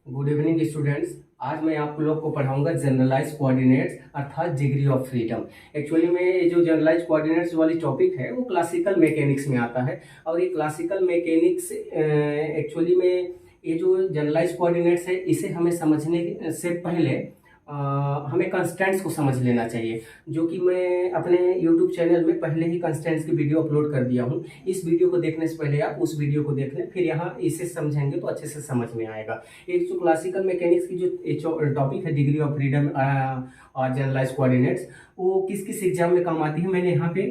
Good evening students. आज मैं आप लोग को पढ़ाऊंगा जनरलाइज कोऑर्डिनेट्स अर्थात डिग्री ऑफ फ्रीडम। एक्चुअली में ये जो जनरलाइज कोऑर्डिनेट्स वाली टॉपिक है वो क्लासिकल मैकेनिक्स में आता है। और ये क्लासिकल मैकेनिक्स एक्चुअली में ये जो जनरलाइज कोऑर्डिनेट्स है इसे हमें समझने से पहले हमें कंस्टेंट्स को समझ लेना चाहिए, जो कि मैं अपने यूट्यूब चैनल में पहले ही कंस्टेंट्स की वीडियो अपलोड कर दिया हूँ। इस वीडियो को देखने से पहले आप उस वीडियो को देख लें, फिर यहाँ इसे समझेंगे तो अच्छे से समझ में आएगा। एक जो क्लासिकल मैकेनिक्स की जो टॉपिक है डिग्री ऑफ फ्रीडम और जनरलाइज कोऑर्डिनेट्स, वो किस किस एग्जाम में काम आती है मैंने यहाँ पे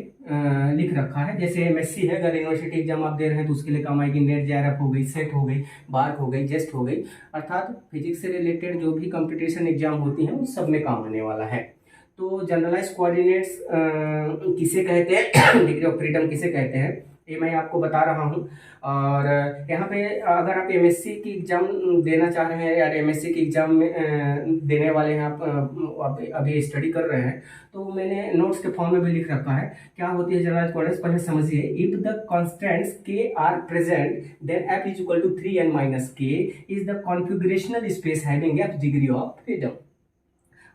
लिख रखा है। जैसे एमएससी है, अगर यूनिवर्सिटी एग्जाम आप दे रहे हैं तो उसके लिए काम आएगी। नेट जेआरएफ हो गई, सेट हो गई, बार्क हो गई, जेस्ट हो गई, अर्थात फिजिक्स से रिलेटेड जो भी कंपटीशन एग्जाम होती हैं उन सब में काम आने वाला है। तो जनरलाइज कोऑर्डिनेट्स किसे कहते हैं, डिग्री ऑफ फ्रीडम किसे कहते हैं, ये मैं आपको बता रहा हूँ। और यहाँ पे अगर आप एमएससी की एग्जाम देना चाह रहे हैं या एमएससी की एग्जाम में देने वाले हैं, आप अभी स्टडी कर रहे हैं, तो मैंने नोट्स के फॉर्म में भी लिख रखा है। क्या होती है जनरलाइज कोऑर्डिनेट्स, पहले समझिए। If the constants K are present then F is equal to 3n minus K is the configurational space having F degree of freedom.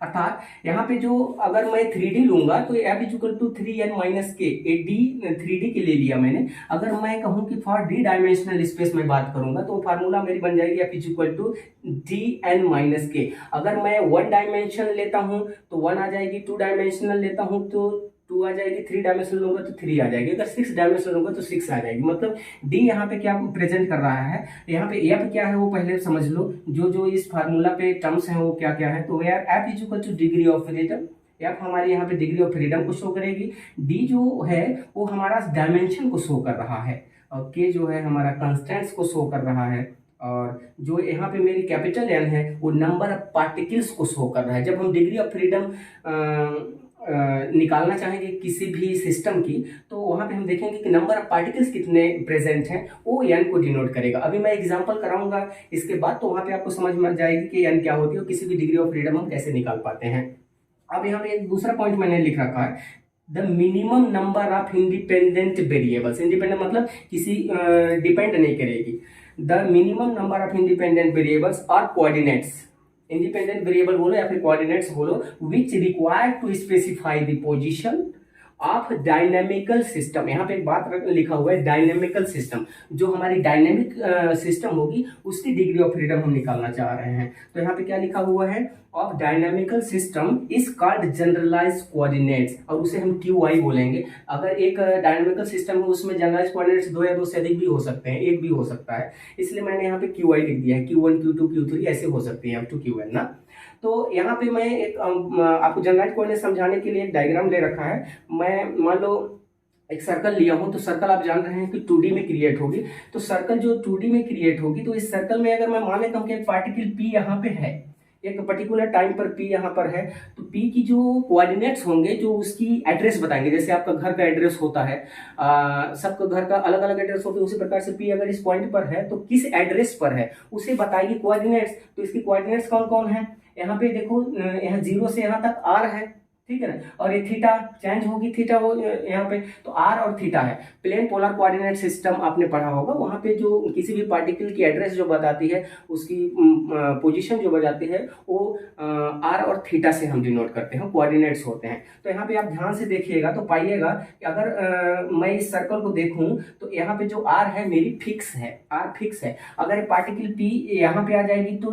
अर्थात यहाँ पे जो अगर मैं 3D लूंगा तो F is equal to 3n minus K, D 3D के लिए लिया मैंने। अगर मैं कहूँ कि फॉर डी डायमेंशनल स्पेस में बात करूंगा तो फार्मूला मेरी बन जाएगी F is equal to dn minus K. अगर मैं 1 डायमेंशन लेता हूँ तो 1 आ जाएगी, 2 डायमेंशनल लेता हूँ तो 2 आ जाएगी, 3 डायमेंशनल लूंगा तो 3 आ जाएगी, अगर 6 डायमेंशनल लूंगा तो 6 आ जाएगी। मतलब डी यहाँ पे क्या प्रेजेंट कर रहा है, यहाँ पे एफ क्या है वो पहले समझ लो। जो जो इस फार्मूला पे टर्म्स हैं वो क्या क्या है। तो यार F is equal two degree of freedom, F हमारे यहाँ पे डिग्री ऑफ फ्रीडम को शो करेगी। डी जो है वो हमारा डायमेंशन को शो कर रहा है, और के जो है हमारा कंस्टेंट्स को शो कर रहा है, और जो यहाँ पे मेरी कैपिटल एन है वो नंबर ऑफ पार्टिकल्स को शो कर रहा है। जब हम डिग्री ऑफ फ्रीडम निकालना चाहेंगे किसी भी सिस्टम की, तो वहां पे हम देखेंगे कि नंबर ऑफ पार्टिकल्स कितने प्रेजेंट हैं, वो एन को डिनोट करेगा। अभी मैं एग्जांपल कराऊंगा इसके बाद, तो वहां पे आपको समझ में आ जाएगी कि एन क्या होती है और किसी भी डिग्री ऑफ फ्रीडम हम कैसे निकाल पाते हैं। अब यहाँ पे एक दूसरा पॉइंट मैंने लिख रखा है, the minimum number of independent variables. Independent मतलब किसी डिपेंड नहीं करेगी। The minimum number of independent variables और कोऑर्डिनेट्स, इंडिपेंडेंट वेरिएबल बोलो या फिर कोऑर्डिनेट्स बोलो, which required to specify the position of dynamical system. यहाँ पे एक बात लिखा हुआ है, डायनेमिकल सिस्टम, जो हमारी डायनेमिक सिस्टम होगी उसकी डिग्री ऑफ फ्रीडम हम निकालना चाह रहे हैं। तो यहाँ पे क्या लिखा हुआ है, of dynamical system is called generalise coordinates, और उसे हम QI बोलेंगे। अगर एक डायनेमिकल सिस्टम है उसमें जनरलाइज कोऑर्डिनेट्स 2 या 2 से अधिक भी हो सकते हैं, एक भी हो सकता है, इसलिए मैंने यहाँ पे QI लिख दिया है। Q1 Q2 Q3 ऐसे हो सकते हैं, up to QN ना। तो यहाँ पे मैं एक आपको जनरलाइज कोऑर्डिनेट समझाने के लिए एक डायग्राम ले रखा है। मैं मान लो एक सर्कल लिया हूं, तो सर्कल आप जान रहे हैं कि 2D में क्रिएट होगी। तो सर्कल जो 2D में क्रिएट होगी, तो इस सर्कल में अगर मैं मान लेता हूं कि एक पार्टिकल P यहाँ पे है, एक पर्टिकुलर टाइम पर P यहाँ पर है, तो P की जो कोऑर्डिनेट्स होंगे जो उसकी एड्रेस बताएंगे। जैसे आपका घर का एड्रेस होता है, सबका घर का अलग अलग एड्रेस होता है, उसी प्रकार से P अगर इस पॉइंट पर है तो किस एड्रेस पर है उसे बताएगी कोऑर्डिनेट्स। तो इसकी कोऑर्डिनेट्स कौन कौन है, यहाँ पे देखो, यहाँ 0 से यहाँ तक R है, ठीक है ना, और ये थीटा चेंज होगी, थीटा हो यहाँ पे, तो R और थीटा है। प्लेन पोलर कोऑर्डिनेट सिस्टम आपने पढ़ा होगा, वहां पे जो किसी भी पार्टिकल की एड्रेस जो बताती है, उसकी पोजीशन जो बताती है, वो R और थीटा से हम डिनोट करते हैं, कोऑर्डिनेट्स होते हैं। तो यहाँ पे आप ध्यान से देखिएगा तो पाइएगा कि अगर मैं इस सर्कल को देखूं तो यहाँ पे जो R है मेरी फिक्स है, R फिक्स है। अगर पार्टिकल P यहाँ पे आ जाएगी तो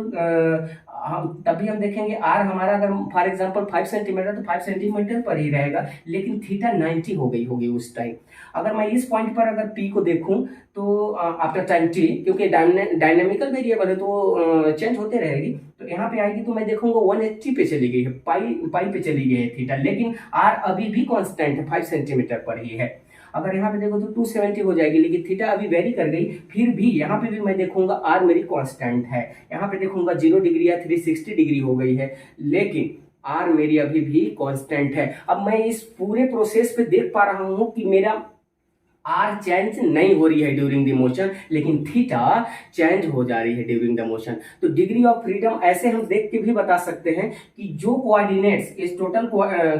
तभी हम देखेंगे R हमारा अगर फॉर एग्जांपल 5 सेंटीमीटर तो 5 सेंटीमीटर पर ही रहेगा, लेकिन थीटा 90 हो गई होगी उस टाइम। अगर मैं इस पॉइंट पर अगर P को देखूं तो आफ्टर टाइम T, क्योंकि डायनेमिकल वेरिएबल है तो चेंज होते रहेगी, तो यहाँ पे आएगी तो मैं देखूंगा 180 पे चली गई है, पाई पे चली गई है थीटा, लेकिन R अभी भी कांस्टेंट है, 5 सेंटीमीटर पर ही है। अगर यहाँ पे देखो तो 270 हो जाएगी, लेकिन थीटा अभी वेरी कर गई, फिर भी यहाँ पे भी मैं देखूंगा R मेरी कांस्टेंट है। यहाँ पे देखूंगा 0 डिग्री या 360 डिग्री हो गई है, लेकिन R मेरी अभी भी कांस्टेंट है। अब मैं इस पूरे प्रोसेस पे देख पा रहा हूँ कि मेरा आर चेंज नहीं हो रही है ड्यूरिंग द मोशन, लेकिन थीटा चेंज हो जा रही है ड्यूरिंग द मोशन। तो डिग्री ऑफ फ्रीडम ऐसे हम देख के भी बता सकते हैं कि जो कोऑर्डिनेट्स इस टोटल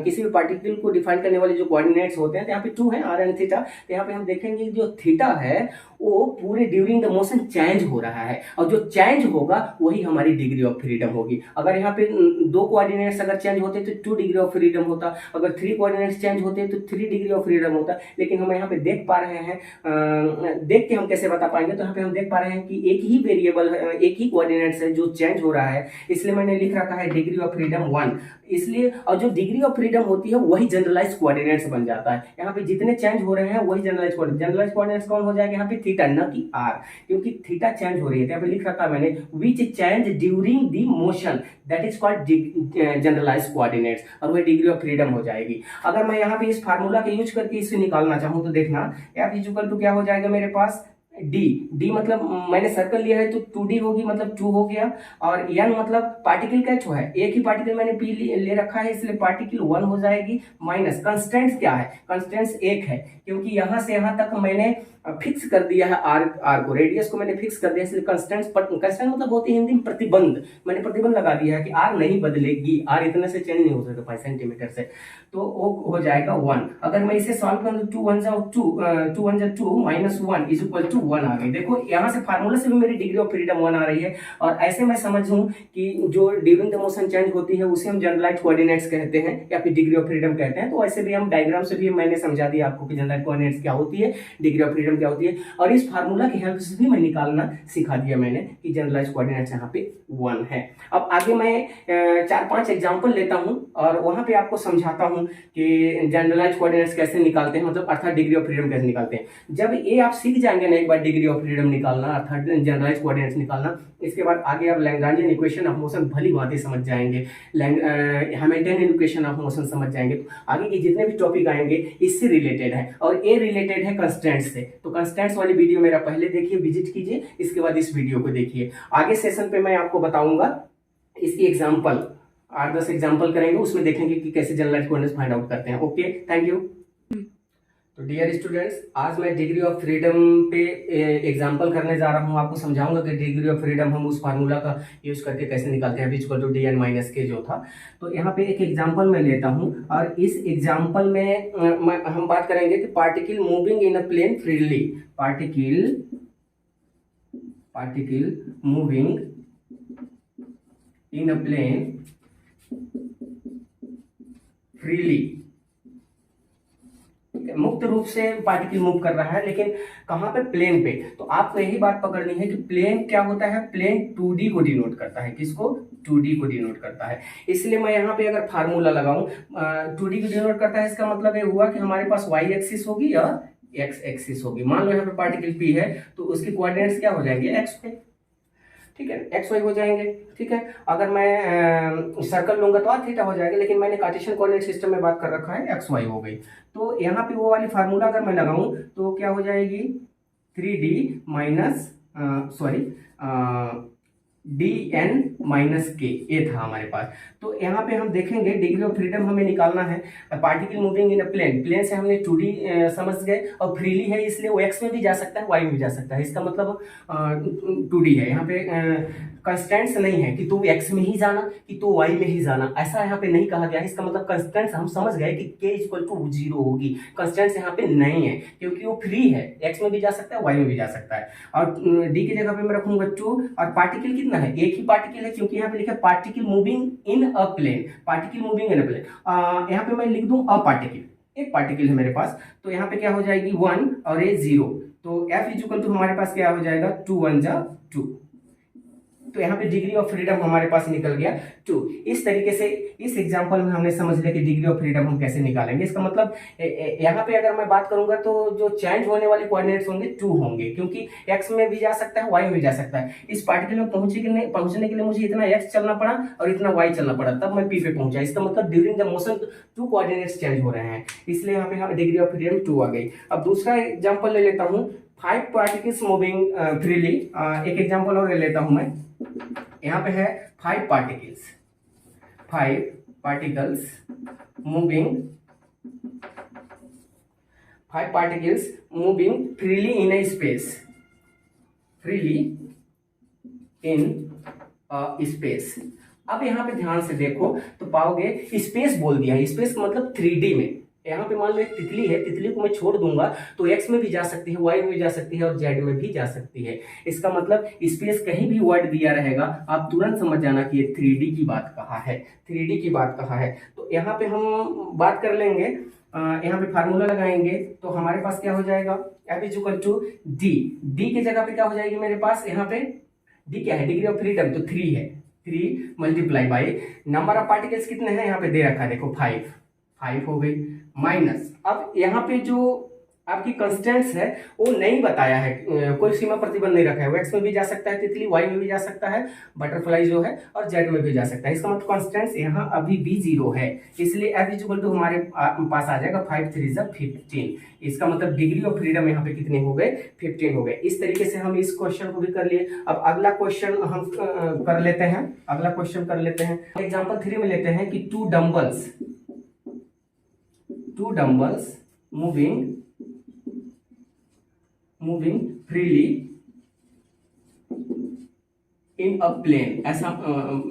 किसी भी पार्टिकल को डिफाइन करने वाले जो कोऑर्डिनेट्स होते हैं, तो यहाँ पे 2 है, आर एंड थीटा। तो यहाँ पे हम देखेंगे जो थीटा है वो पूरे ड्यूरिंग द मोशन चेंज हो रहा है, और जो चेंज होगा वही हमारी डिग्री ऑफ फ्रीडम होगी। अगर यहाँ पे 2 कोऑर्डिनेट्स अगर चेंज होते तो 2 डिग्री ऑफ फ्रीडम होता, अगर 3 कोऑर्डिनेट्स चेंज होते तो 3 डिग्री ऑफ फ्रीडम होता। लेकिन हम यहाँ पे देख पा रहे हैं, देख के हम कैसे बता पाएंगे, तो यहाँ पे हम देख पा रहे हैं कि एक ही वेरिएबल है, एक ही कोऑर्डिनेट्स है जो चेंज हो रहा है, इसलिए मैंने लिख रखा है डिग्री ऑफ फ्रीडम 1। इसलिए और जो डिग्री ऑफ फ्रीडम होती है वही जनरलाइज कोऑर्डिनेट्स बन जाता है। यहाँ पे जितने चेंज हो रहे हैं वही जनरलाइज कोऑर्डिनेट्स कौन हो जाएगा यहाँ पे, थीटा, न कि आर, क्योंकि थीटा चेंज हो रही है। यहाँ पे लिख रखा है मैंने which change during the motion, that is called generalise coordinates, और वह डिग्री ऑफ फ्रीडम हो जाएगी। अगर मैं यहाँ पे इस फार्मूला के यूज करके इसे निकालना चाहूँ तो देखना, एफ इक्वल टू क्या हो जाएगा मेरे पास, डी मतलब मैंने सर्कल लिया है तो 2D होगी, मतलब 2 हो गया। और n मतलब पार्टिकल का जो है, एक ही पार्टिकल मैंने पी ले रखा है, इसलिए पार्टिकल 1 हो जाएगी। माइनस कंस्टेंट्स क्या है, कंस्टेंट्स 1 है, क्योंकि यहां से यहां तक मैंने फिक्स कर दिया है आर को, रेडियस को मैंने फिक्स कर दिया, इसलिए कंस्टेंट्स, कंस्टेंट मतलब होती है हिंदी में प्रतिबंध, मैंने प्रतिबंध लगा दिया है कि आर नहीं बदलेगी, आर इतने से चेंज नहीं हो सकता 5 सेंटीमीटर से, तो वो हो जाएगा 1। अगर मैं इसे सॉल्व करूं तो 2 1 जा 2 माइनस 1 इज इक्वल टू 1 आ गई। देखो यहाँ से फार्मूला से भी मेरी डिग्री ऑफ फ्रीडम 1 आ रही है। और ऐसे मैं समझूं कि जो ड्यूरिंग द मोशन चेंज होती है उसे हम जनरलाइज्ड कोऑर्डिनेट्स कहते हैं या फिर डिग्री ऑफ फ्रीडम कहते हैं। तो ऐसे भी हम डायग्राम से भी मैंने समझा दिया आपको कि जनरलाइज्ड कोऑर्डिनेट्स क्या होती है, डिग्री ऑफ फ्रीडम क्या होती है, और इस फार्मूला की हेल्प से भी मैं निकालना सिखा दिया मैंने कि जनरलाइज्ड कोऑर्डिनेट्स यहाँ पे 1 है। अब आगे मैं 4-5 एग्जांपल लेता हूं और वहां पे आपको समझाता हूं कि जनरलाइज्ड कोऑर्डिनेट्स कैसे निकालते हैं, मतलब अर्थात डिग्री ऑफ फ्रीडम कैसे निकालते हैं। जब ये आप सीख जाएंगे ना एक बार डिग्री ऑफ फ्रीडम निकालना अर्थात जनरलाइज्ड कोऑर्डिनेट्स निकालना, इसके बाद आगे आप लैग्रांजियन इक्वेशन ऑफ मोशन भली भांति समझ जाएंगे, हैमिल्टनियन इक्वेशन ऑफ मोशन समझ जाएंगे। तो आगे के जितने भी टॉपिक आएंगे इससे रिलेटेड है, और ये रिलेटेड है कंस्टेंट्स से। तो कंस्टेंट्स वाली वीडियो मेरा पहले देखिए, विजिट कीजिए, इसके बाद इस वीडियो को देखिए। आगे सेशन पे मैं आपको बताऊंगा इसकी एग्जाम्पल, 8-10 एग्जाम्पल करेंगे, उसमें देखेंगे कि कैसे जनरलाइज्ड कोऑर्डिनेट्स फाइंड आउट करते हैं। Okay, thank you. तो डियर स्टूडेंट्स, आज मैं डिग्री ऑफ फ्रीडम पे एग्जांपल करने जा रहा हूं, आपको समझाऊंगा कि डिग्री ऑफ फ्रीडम हम उस फार्मूला का यूज करके कैसे निकालते हैं, equal to D N minus K जो था। तो यहाँ पे एक एग्जांपल मैं लेता हूं, और इस एग्जांपल में हम बात करेंगे कि particle moving in a plane freely, particle moving in a plane freely, मुक्त रूप से पार्टिकल मूव कर रहा है, लेकिन कहां पे, प्लेन पे। तो आपको यही बात पकड़नी है कि प्लेन क्या होता है, प्लेन 2D को डिनोट करता है, किसको, 2D को डिनोट करता है। इसलिए मैं यहाँ पे अगर फार्मूला लगाऊं 2D को डिनोट करता है, इसका मतलब ये हुआ कि हमारे पास y एक्सिस होगी या x एक्सिस होगी। मान लो यहाँ पे पार्टिकल P है तो उसके कोऑर्डिनेट्स क्या हो जाएंगे, x पे, ठीक है, एक्स वाई हो जाएंगे। ठीक है, अगर मैं सर्कल लूंगा तो थीटा हो जाएगा, लेकिन मैंने कार्टेशियन कोऑर्डिनेट सिस्टम में बात कर रखा है, एक्स वाई हो गई। तो यहाँ पे वो वाली फार्मूला अगर मैं लगाऊं तो क्या हो जाएगी, 3D minus D N minus के, ये था हमारे पास। तो यहाँ पे हम देखेंगे डिग्री ऑफ फ्रीडम हमें निकालना है, particle moving in a plane, plane से हमने 2D समझ गए, और फ्रीली है इसलिए वो एक्स में भी जा सकता है, वाई में भी जा सकता है, इसका मतलब 2D है। यहाँ पे कंस्टेंट्स नहीं है कि तू एक्स में ही जाना कि तू वाई में ही जाना, ऐसा यहाँ पे नहीं कहा गया है। इसका मतलब कंस्टेंट्स हम समझ गए कि k इक्वल टू 0 होगी, कंस्टेंट्स यहाँ पे नहीं है क्योंकि वो फ्री है, एक्स में भी जा सकता है, वाई में भी जा सकता है। और डी की जगह पे मैं रखूंगा 2, और पार्टिकल कितना है, एक ही पार्टिकल है, क्योंकि यहाँ पे लिखा है particle moving in a plane, particle moving in a plane. यहाँ पे मैं लिख दूं अ पार्टिकल, एक पार्टिकल है मेरे पास, तो यहाँ पे क्या हो जाएगी 1 और ये 0, तो F इक्वल टू हमारे पास क्या हो जाएगा, 2 1 जा 2। तो यहाँ पे डिग्री ऑफ फ्रीडम हमारे पास निकल गया 2। इस तरीके से इस एग्जांपल में हमने समझ लिया कि डिग्री ऑफ फ्रीडम हम कैसे निकालेंगे। इसका मतलब यहाँ पे अगर मैं बात करूंगा तो जो चेंज होने वाले कोऑर्डिनेट्स होंगे 2 होंगे, क्योंकि x में भी जा सकता है, y में भी जा सकता है। इस पार्टिकल में पहुंचने के लिए मुझे इतना x चलना पड़ा और इतना y चलना पड़ा, तब मैं p पे पहुंचा। इसका मतलब during the motion 2 coordinates change हो रहे हैं, इसलिए यहाँ पे डिग्री ऑफ फ्रीडम 2 आ गई। अब दूसरा एग्जाम्पल ले लेता हूँ, 5 पार्टिकल्स मूविंग फ्रीली। एक एग्जाम्पल और ले लेता हूं मैं, यहाँ पे है 5 particles moving 5 particles moving freely in a space, freely in a space। अब यहाँ पे ध्यान से देखो तो पाओगे स्पेस बोल दिया है, स्पेस मतलब 3D में। यहाँ पे मान लो एक तितली है, तितली को मैं छोड़ दूंगा तो एक्स में भी जा सकती है, वाई में भी जा सकती है और जेड में भी जा सकती है। इसका मतलब स्पेस कहीं भी वर्ड दिया रहेगा आप तुरंत समझ जाना कि ये 3D की बात कहा है, 3D की बात कहा है। तो यहाँ पे हम बात कर लेंगे, यहाँ पे फार्मूला लगाएंगे तो हमारे पास क्या हो जाएगा, F is equal to D. D की जगह पे क्या हो जाएगी मेरे पास, यहाँ पे डी क्या है, डिग्री ऑफ फ्रीडम तो 3 है, 3 multiply by number of particles कितने हैं यहाँ पे दे रखा है, देखो 5 हो गई, माइनस अब यहाँ पे जो आपकी कंस्टेंट्स है वो नहीं बताया है, कोई सीमा प्रतिबंध नहीं रखा है। वो एक्स में भी जा सकता है तितली, वाई में भी जा सकता है बटरफ्लाई जो है, और जेड में भी जा सकता है। इसका मतलब कंस्टेंट्स यहाँ अभी भी 0 है, इसलिए एफ इज इक्वल टू हमारे पास आ जाएगा 5 3 15। इसका मतलब डिग्री ऑफ फ्रीडम यहाँ पे कितने हो गए, 15 हो गए। इस तरीके से हम इस क्वेश्चन को भी कर लिए। अब अगला क्वेश्चन हम कर लेते हैं, अगला क्वेश्चन कर लेते हैं। एग्जाम्पल 3 में लेते हैं कि two dumbbells moving freely in a plane, ऐसा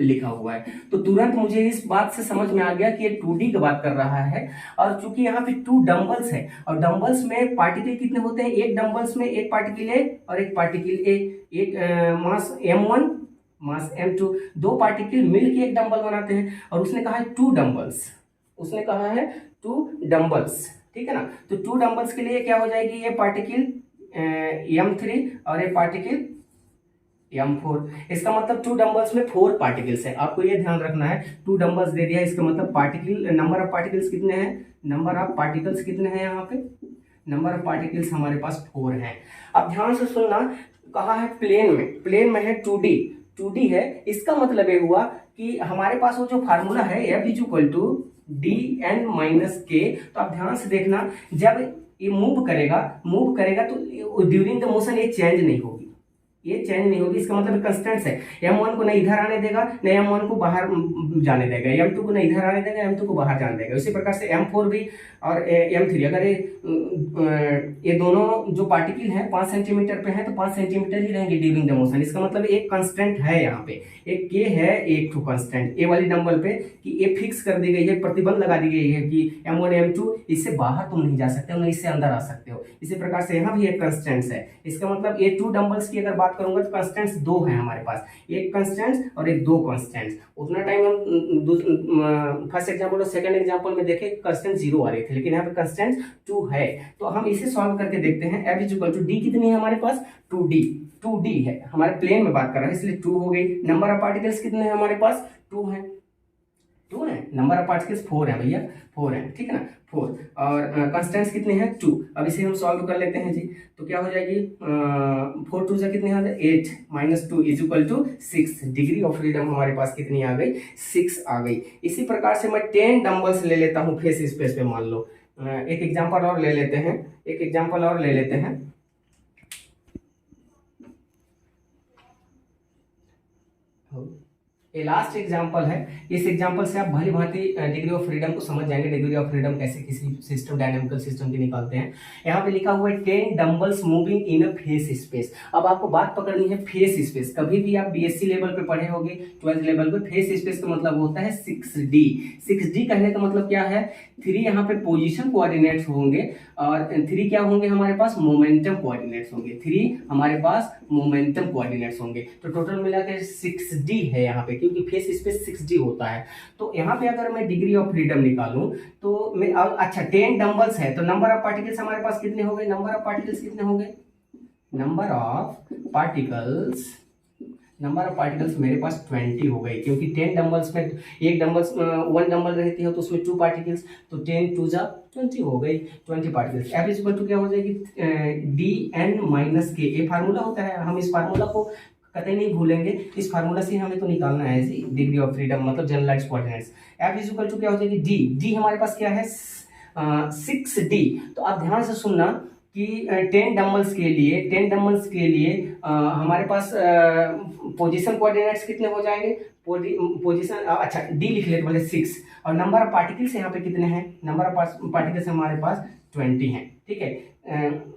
लिखा हुआ है। तो तुरंत मुझे इस बात से समझ में आ गया कि ये 2D की बात कर रहा है। और चूंकि यहाँ पे 2 डम्बल्स है और डम्बल्स में पार्टिकल कितने होते हैं, एक डम्बल्स में एक पार्टिकल ए और एक पार्टिकल ए, एक मास m1 मास m2, 2 पार्टिकल मिलके एक डम्बल बनाते हैं। और उसने कहा है 2 डम्बल्स, उसने कहा है 2 डम्बल्स, ठीक है ना। तो 2 डम्बल्स के लिए क्या हो जाएगी, ये पार्टिकल m3 और एक पार्टिकल m4। इसका मतलब 2 डम्बल्स में 4 पार्टिकल्स है, आपको ये ध्यान रखना है। 2 डम्बल्स दे दिया, इसका मतलब पार्टिकल नंबर ऑफ पार्टिकल्स कितने हैं, नंबर ऑफ पार्टिकल्स कितने हैं, यहाँ पे नंबर ऑफ पार्टिकल्स हमारे पास 4 हैं। अब ध्यान से सुनना, कहा है प्लेन में है 2D है। इसका मतलब ये हुआ कि हमारे पास वो जो फार्मूला है F is equal to dn minus K. तो आप ध्यान से देखना, जब ये मूव करेगा तो ड्यूरिंग द मोशन ये चेंज नहीं होगी, इसका मतलब कंस्टेंट्स है। m1 को नहीं इधर आने देगा, नहीं m1 को बाहर जाने देगा, m2 को नहीं इधर आने देगा, m2 को बाहर जाने देगा। इसी प्रकार से m4 भी और m3, अगर ये दोनों जो पार्टिकल हैं 5 सेंटीमीटर पे हैं तो 5 सेंटीमीटर ही रहेंगे ड्यूरिंग द मोशन। इसका मतलब एक कंस्टेंट है, यहाँ पे एक के है, एक टू कंस्टेंट ए वाली डंबल पे कि ये फिक्स कर दी गई है, प्रतिबंध लगा दी गई है कि m1 m2 इससे बाहर तुम नहीं जा सकते हो, ना इससे अंदर आ सकते हो। इसी प्रकार से यहाँ भी एक कंस्टेंट्स है। इसका मतलब ये 2 डंबल्स की अगर बात करूंगा तो कंस्टेंट्स 2 हैं हमारे पास, एक कंस्टेंट्स और एक 2 कंस्टेंट्स। उतना टाइम हम फर्स्ट एग्जांपल और सेकंड एग्जांपल में देखे कंस्टेंट 0 आ रही थी, लेकिन यहाँ पे कंस्टेंट 2 है। तो हम इसे सॉल्व करके देखते हैं। F is equal to D कितनी है हमारे पास, 2D है, हमारे प्लेन में बात कर रहा है इसलिए 2 हो गई। नंबर ऑफ पार्टिकल्स कितने हैं हमारे पास, 2 है, नंबर ऑफ पार्टिकल्स 4 है भैया, 4 है, ठीक है ना, 4। और कंस्टेंट्स कितने हैं, 2। अब इसे हम सॉल्व कर लेते हैं जी। तो क्या हो जाएगी, 4 2 से कितने आ गए, 8 minus 2 is equal to 6। Degree of freedom हमारे पास कितनी आ गई, 6 आ गई। इसी प्रकार से मैं 10 डंबल्स ले लेता हूँ फेस स्पेस पे। मान लो एक एग्जांपल और ले लेते हैं, ये लास्ट एग्जांपल है। इस एग्जांपल से आप भली भांति डिग्री ऑफ फ्रीडम को समझ जाएंगे, डिग्री ऑफ फ्रीडम कैसे किसी सिस्टम, डायनामिकल सिस्टम की निकालते हैं। यहाँ पे लिखा हुआ है 10 dumbbells moving in a face space. अब आपको बात पकड़नी है फेस स्पेस। कभी भी आप बीएससी लेवल पे पढ़े होंगे, 12th लेवल पे, फेस स्पेस का मतलब होता है 6D। 6D कहने का मतलब क्या है, 3 यहाँ पे पोजिशन कोऑर्डिनेट्स होंगे और 3 क्या होंगे हमारे पास, मोमेंटम कोऑर्डिनेट्स होंगे। 3 हमारे पास मोमेंटम कोऑर्डिनेट्स होंगे। तो टोटल मिला के 6D है यहाँ पे, क्योंकि फेस स्पेस 6D होता है। तो यहाँ पे अगर मैं डिग्री ऑफ फ्रीडम निकालूं तो मैं अच्छा 10 डंबल्स है तो नंबर ऑफ पार्टिकल्स हमारे पास कितने हो गए, नंबर ऑफ पार्टिकल्स मेरे पास 20 हो गए, क्योंकि 10 डंबल्स में एक डंबल्स 1 डंबल रहती है तो उसमें 2 पार्टिकल्स, तो 10 2 जा 20 हो गई, 20 particles. F is equal to क्या हो जाएगी, dn माइनस के। ये फार्मूला होता है, हम इस फार्मूला को कतई नहीं भूलेंगे, इस फार्मूला से हमें तो निकालना है जी डिग्री ऑफ फ्रीडम मतलब generalised coordinates. F is equal to क्या हो जाएगी, D हमारे पास क्या है 6D। तो आप ध्यान से सुनना, कि 10 डम्बल्स के लिए हमारे पास पोजीशन कोऑर्डिनेट्स कितने हो जाएंगे, पोजीशन अच्छा डी लिख लेते पहले 6, और नंबर ऑफ पार्टिकल्स यहाँ पे कितने हैं, नंबर ऑफ पार्टिकल्स हमारे पास 20 हैं, ठीक है।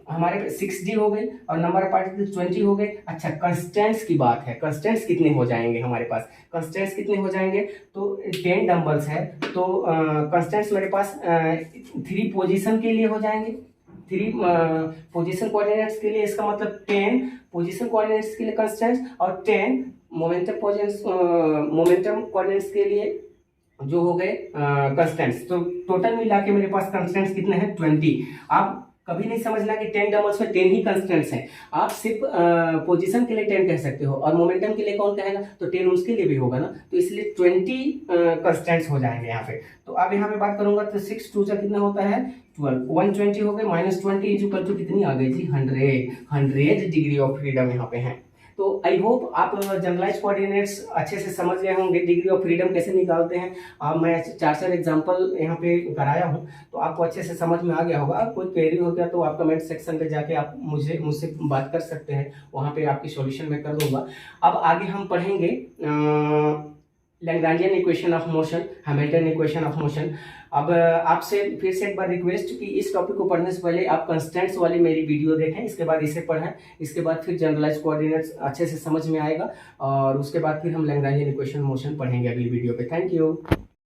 हमारे 6D हो गई और नंबर ऑफ पार्टिकल्स 20 हो गए। अच्छा कंस्टेंट्स की बात है, कंस्टेंट्स कितने हो जाएंगे हमारे पास, कंस्टेंट्स कितने हो जाएंगे, तो 10 डंबल्स है तो कंस्टेंट्स मेरे पास 3 पोजीशन के लिए हो जाएंगे, 3 पोजीशन कोऑर्डिनेट्स के लिए, इसका मतलब 10 पोजीशन कोऑर्डिनेट्स के लिए कंस्टेंट्स और 10 मोमेंटम कोऑर्डिनेट्स के लिए जो हो गए कंस्टेंट्स। तो टोटल मिला के मेरे पास कंस्टेंट्स कितने हैं 20। आप कभी नहीं समझना कि 10 डबल्स में 10 ही कंस्टेंट्स हैं, आप सिर्फ पोजीशन के लिए 10 कह सकते हो और मोमेंटम के लिए कौन कहेगा, तो 10 उसके लिए भी होगा ना, तो इसलिए 20 कंस्टेंट्स हो जाएंगे यहाँ पे। तो अब यहाँ पे बात करूंगा तो 6 2 कितना होता है 12, 120 हो गए, -20 इज इक्वल टू कितनी आ गई जी 100 डिग्री ऑफ फ्रीडम यहाँ पे है। तो आई होप आप जनरलाइज कोऑर्डिनेट्स अच्छे से समझ गए होंगे, डिग्री ऑफ फ्रीडम कैसे निकालते हैं। मैं 4 एग्जांपल यहाँ पे कराया हूँ तो आपको अच्छे से समझ में आ गया होगा। कोई क्वेरी हो गया तो आप कमेंट सेक्शन पे जाके आप मुझसे बात कर सकते हैं, वहाँ पे आपकी सॉल्यूशन मैं कर दूंगा। अब आगे हम पढ़ेंगे Lagrangian equation of motion, Hamilton equation of motion. अब आपसे फिर से एक बार रिक्वेस्ट कि इस टॉपिक को पढ़ने से पहले आप कंस्टेंट्स वाली मेरी वीडियो देखें, इसके बाद इसे पढ़ें, इसके बाद फिर जनरलाइज कोऑर्डिनेट्स अच्छे से समझ में आएगा और उसके बाद फिर हम लैग्रांजियन इक्वेशन मोशन पढ़ेंगे अगली वीडियो पे। Thank you.